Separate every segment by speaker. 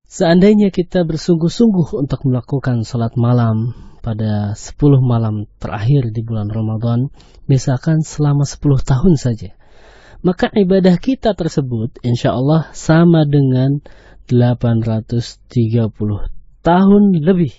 Speaker 1: Seandainya kita bersungguh-sungguh untuk melakukan salat malam pada 10 malam terakhir di bulan Ramadan, misalkan selama 10 tahun saja, maka ibadah kita tersebut insya Allah sama dengan 830 tahun lebih.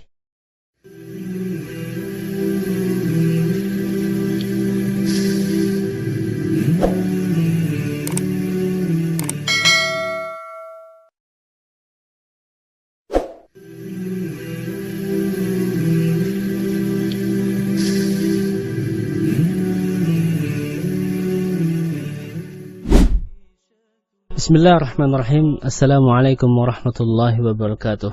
Speaker 1: Bismillahirrahmanirrahim. Assalamualaikum warahmatullahi wabarakatuh.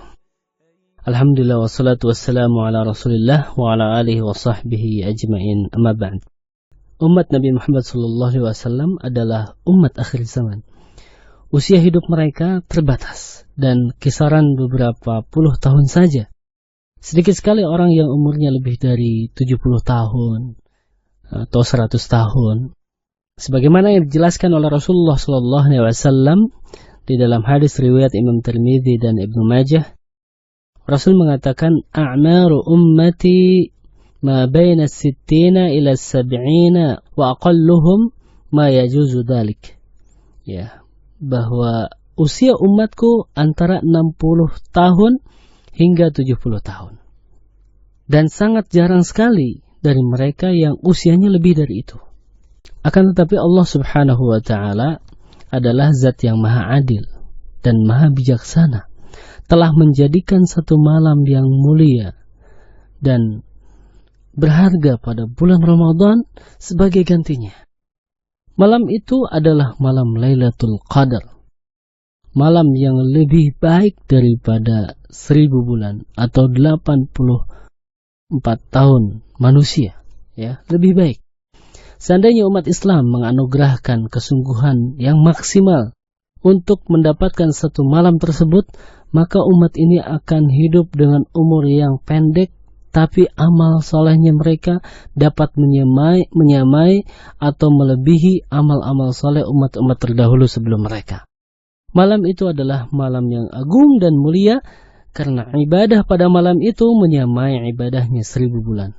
Speaker 1: Alhamdulillah wassalatu wassalamu ala rasulillah wa ala alihi wa sahbihi ajma'in, amma ba'd. Umat Nabi Muhammad SAW adalah umat akhir zaman. Usia hidup mereka terbatas dan kisaran beberapa puluh tahun saja. Sedikit sekali orang yang umurnya lebih dari 70 tahun atau 100 tahun. Sebagaimana yang dijelaskan oleh Rasulullah SAW di dalam hadis riwayat Imam Tirmidzi dan Ibnu Majah, Rasul mengatakan, "A'maru ummati ma baina sittina ila sab'ina wa aqalluhum ma yajuzu dhalik." Ya, bahwa usia umatku antara 60 tahun hingga 70 tahun. Dan sangat jarang sekali dari mereka yang usianya lebih dari itu. Akan tetapi Allah Subhanahu wa ta'ala adalah zat yang maha adil dan maha bijaksana, telah menjadikan satu malam yang mulia dan berharga pada bulan Ramadan sebagai gantinya. Malam itu adalah malam Lailatul Qadar, malam yang lebih baik daripada 1000 bulan atau 84 tahun manusia, ya, lebih baik. Seandainya umat Islam menganugerahkan kesungguhan yang maksimal untuk mendapatkan satu malam tersebut, maka umat ini akan hidup dengan umur yang pendek, tapi amal solehnya mereka dapat menyamai atau melebihi amal-amal soleh umat-umat terdahulu sebelum mereka. Malam itu adalah malam yang agung dan mulia, karena ibadah pada malam itu menyamai ibadahnya 1000 bulan.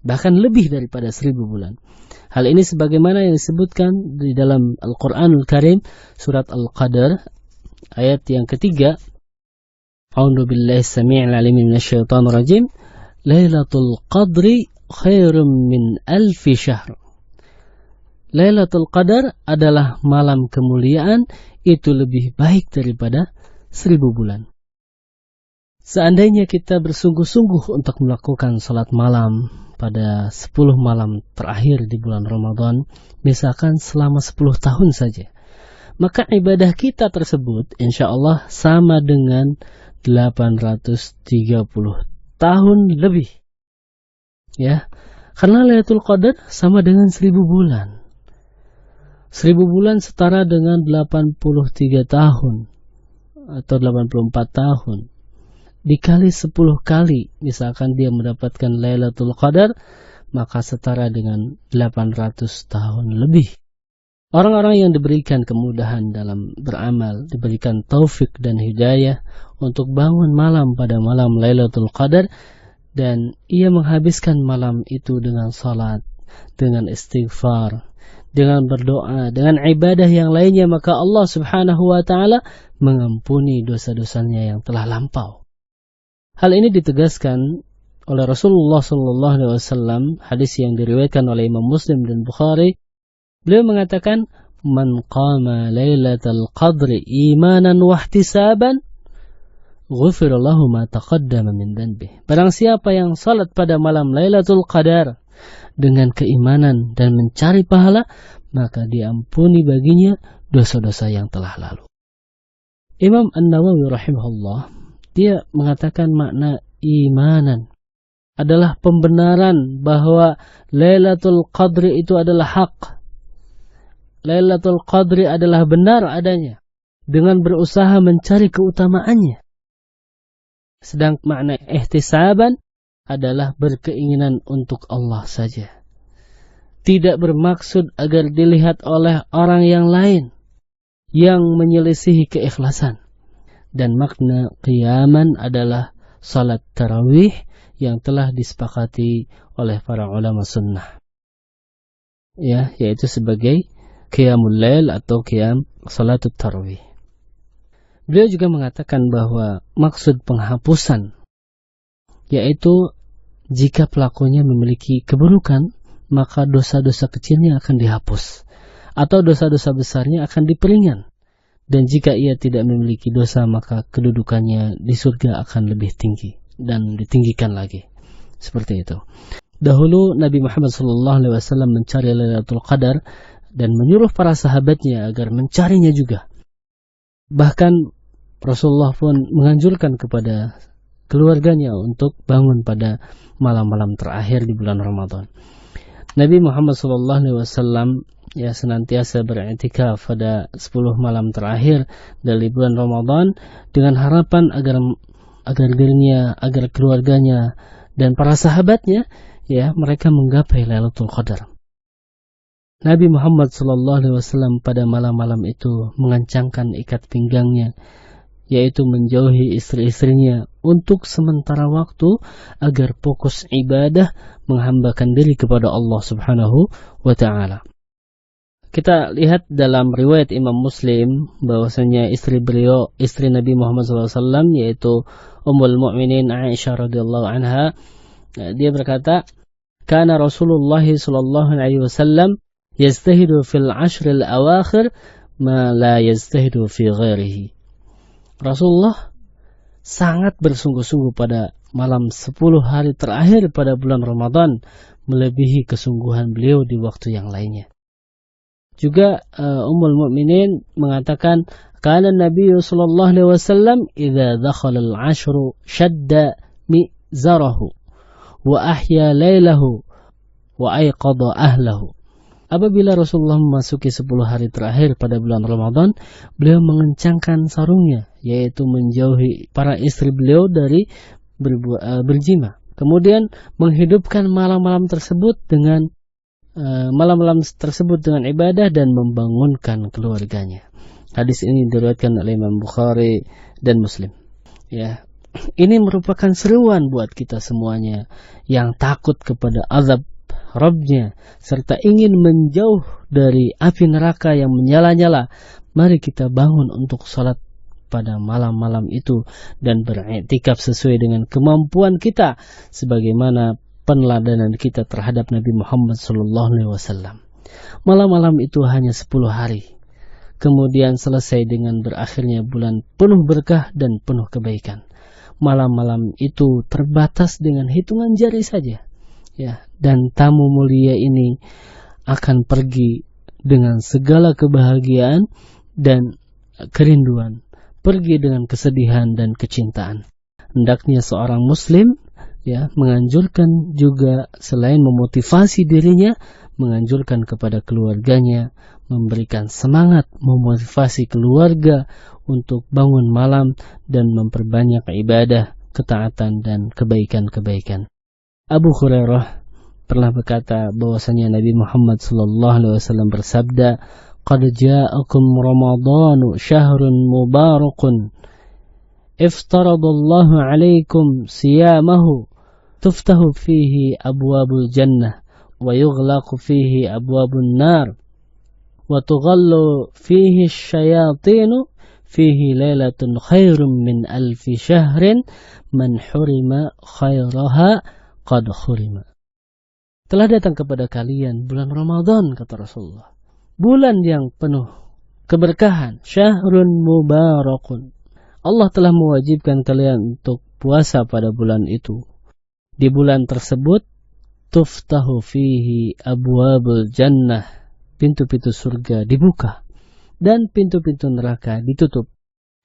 Speaker 1: Bahkan lebih daripada 1000 bulan. Hal ini sebagaimana yang disebutkan di dalam Al-Quranul Karim, surat Al-Qadar, ayat yang ketiga. A'udzu billahi samii'il 'aliim minasyaitonir rajim. Lailatul Qadri khairum min alfi syahr. Lailatul Qadar adalah malam kemuliaan, itu lebih baik daripada 1000 bulan. Seandainya kita bersungguh-sungguh untuk melakukan salat malam pada 10 malam terakhir di bulan Ramadan, misalkan selama 10 tahun saja, maka ibadah kita tersebut insya Allah sama dengan 830 tahun lebih. Ya, karena Lailatul Qadar sama dengan 1000 bulan. 1000 bulan setara dengan 83 tahun atau 84 tahun. Dikali 10 kali, misalkan dia mendapatkan Lailatul Qadar, maka setara dengan 800 tahun lebih. Orang-orang yang diberikan kemudahan dalam beramal, diberikan taufik dan hidayah untuk bangun malam pada malam Lailatul Qadar, dan ia menghabiskan malam itu dengan salat, dengan istighfar, dengan berdoa, dengan ibadah yang lainnya, maka Allah Subhanahu wa ta'ala mengampuni dosa-dosanya yang telah lampau. Hal ini ditegaskan oleh Rasulullah SAW, hadis yang diriwayatkan oleh Imam Muslim dan Bukhari. Beliau mengatakan, "Man qama lailatal qadri imanan wa ihtisaban, ghufira lahu ma taqaddama min dhanbihi." Barang siapa yang salat pada malam Lailatul Qadar dengan keimanan dan mencari pahala, maka diampuni baginya dosa-dosa yang telah lalu. Imam An-Nawawi rahimahullah, dia mengatakan makna imanan adalah pembenaran bahwa Lailatul Qadri itu adalah hak. Lailatul Qadri adalah benar adanya, dengan berusaha mencari keutamaannya. Sedang makna ihtisaban adalah berkeinginan untuk Allah saja. Tidak bermaksud agar dilihat oleh orang yang lain yang menyelisihi keikhlasan. Dan makna qiyaman adalah salat tarawih yang telah disepakati oleh para ulama sunnah. Ya, yaitu sebagai qiyamul lail atau qiyam salatut tarawih. Beliau juga mengatakan bahwa maksud penghapusan yaitu jika pelakunya memiliki keburukan, maka dosa-dosa kecilnya akan dihapus atau dosa-dosa besarnya akan diperingan. Dan jika ia tidak memiliki dosa, maka kedudukannya di surga akan lebih tinggi dan ditinggikan lagi. Seperti itu. Dahulu Nabi Muhammad SAW mencari Lailatul Qadar dan menyuruh para sahabatnya agar mencarinya juga. Bahkan Rasulullah pun menganjurkan kepada keluarganya untuk bangun pada malam-malam terakhir di bulan Ramadan. Nabi Muhammad SAW senantiasa beriktikaf pada 10 malam terakhir dari bulan Ramadan dengan harapan agar dirinya, agar keluarganya dan para sahabatnya mereka menggapai Lailatul Qadar. Nabi Muhammad SAW pada malam-malam itu mengencangkan ikat pinggangnya, yaitu menjauhi istri-istrinya untuk sementara waktu agar fokus ibadah menghambakan diri kepada Allah Subhanahu wa Ta'ala. Kita lihat dalam riwayat Imam Muslim bahwasanya istri Nabi Muhammad SAW yaitu Ummul Mukminin Aisyah radhiyallahu anha, dia berkata, "Kana Rasulullah sallallahu alaihi wasallam yastahidu fil ashril awakhir ma la yastahidu fi ghairihi." Rasulullah sangat bersungguh-sungguh pada malam 10 hari terakhir pada bulan Ramadan, melebihi kesungguhan beliau di waktu yang lainnya. Juga Ummul Mukminin mengatakan, "Kana Nabi sallallahu alaihi wasallam idza dakhala al-ashru shadda mizarahu wa ahya lailahu wa ayqadha ahlahu." Apabila Rasulullah memasuki 10 hari terakhir pada bulan Ramadan, beliau mengencangkan sarungnya, yaitu menjauhi para istri beliau dari berjima. Kemudian menghidupkan malam-malam tersebut dengan ibadah dan membangunkan keluarganya. Hadis ini diriwayatkan oleh Imam Bukhari dan Muslim. Ya, ini merupakan seruan buat kita semuanya yang takut kepada azab Rabbnya serta ingin menjauh dari api neraka yang menyala-nyala. Mari kita bangun untuk salat pada malam-malam itu dan beriktikaf sesuai dengan kemampuan kita sebagaimana peneladanan kita terhadap Nabi Muhammad SAW. Malam-malam itu hanya 10 hari. Kemudian selesai dengan berakhirnya bulan penuh berkah dan penuh kebaikan. Malam-malam itu terbatas dengan hitungan jari saja. Ya, dan tamu mulia ini akan pergi dengan segala kebahagiaan dan kerinduan, pergi dengan kesedihan dan kecintaan. Hendaknya seorang muslim menganjurkan juga selain memotivasi dirinya, menganjurkan kepada keluarganya, memberikan semangat, memotivasi keluarga untuk bangun malam dan memperbanyak ibadah, ketaatan dan kebaikan-kebaikan. Abu Hurairah pernah berkata bahwasanya Nabi Muhammad SAW bersabda, "Qad ja'akum Ramadanu syahrun mubarakun, iftaradallahu alaikum siyamahu, tuftahu fihi abwabul jannah, wa yughlaqu fihi abwabun nar, wa tughallu fihi syayatinu, fihi lailatun khairum min alfi syahrin, man hurima khairaha qad khurima." Telah datang kepada kalian bulan Ramadan, kata Rasulullah, bulan yang penuh keberkahan, syahrun mubarakun. Allah telah mewajibkan kalian untuk puasa pada bulan itu. Di bulan tersebut tuftahu fihi abwabul jannah, pintu-pintu surga dibuka dan pintu-pintu neraka ditutup,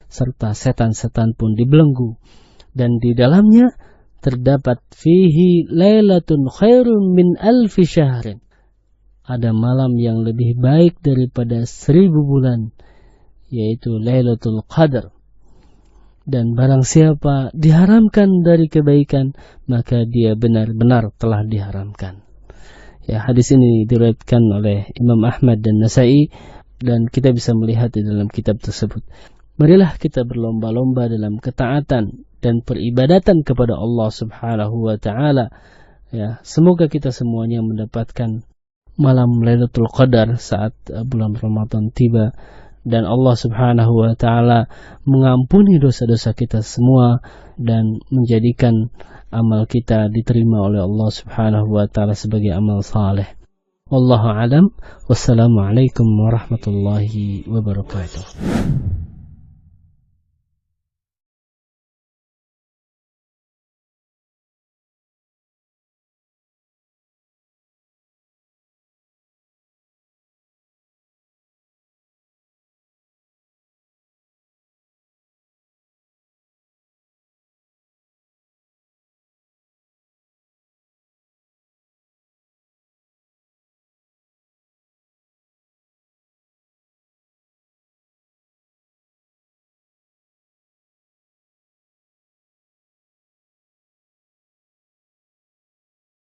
Speaker 1: serta setan-setan pun dibelenggu, dan di dalamnya terdapat fihi lailatun khairum min alfi syahrin, ada malam yang lebih baik daripada 1000 bulan, yaitu Lailatul Qadar. Dan barang siapa diharamkan dari kebaikan, maka dia benar-benar telah diharamkan. Ya, hadis ini diriwayatkan oleh Imam Ahmad dan Nasa'i, dan kita bisa melihat di dalam kitab tersebut. Marilah kita berlomba-lomba dalam ketaatan dan peribadatan kepada Allah Subhanahu wa taala. Ya, semoga kita semuanya mendapatkan malam Lailatul Qadar saat bulan Ramadan tiba, dan Allah Subhanahu wa taala mengampuni dosa-dosa kita semua dan menjadikan amal kita diterima oleh Allah Subhanahu wa taala sebagai amal saleh. Wallahu alam. Wassalamualaikum warahmatullahi wabarakatuh.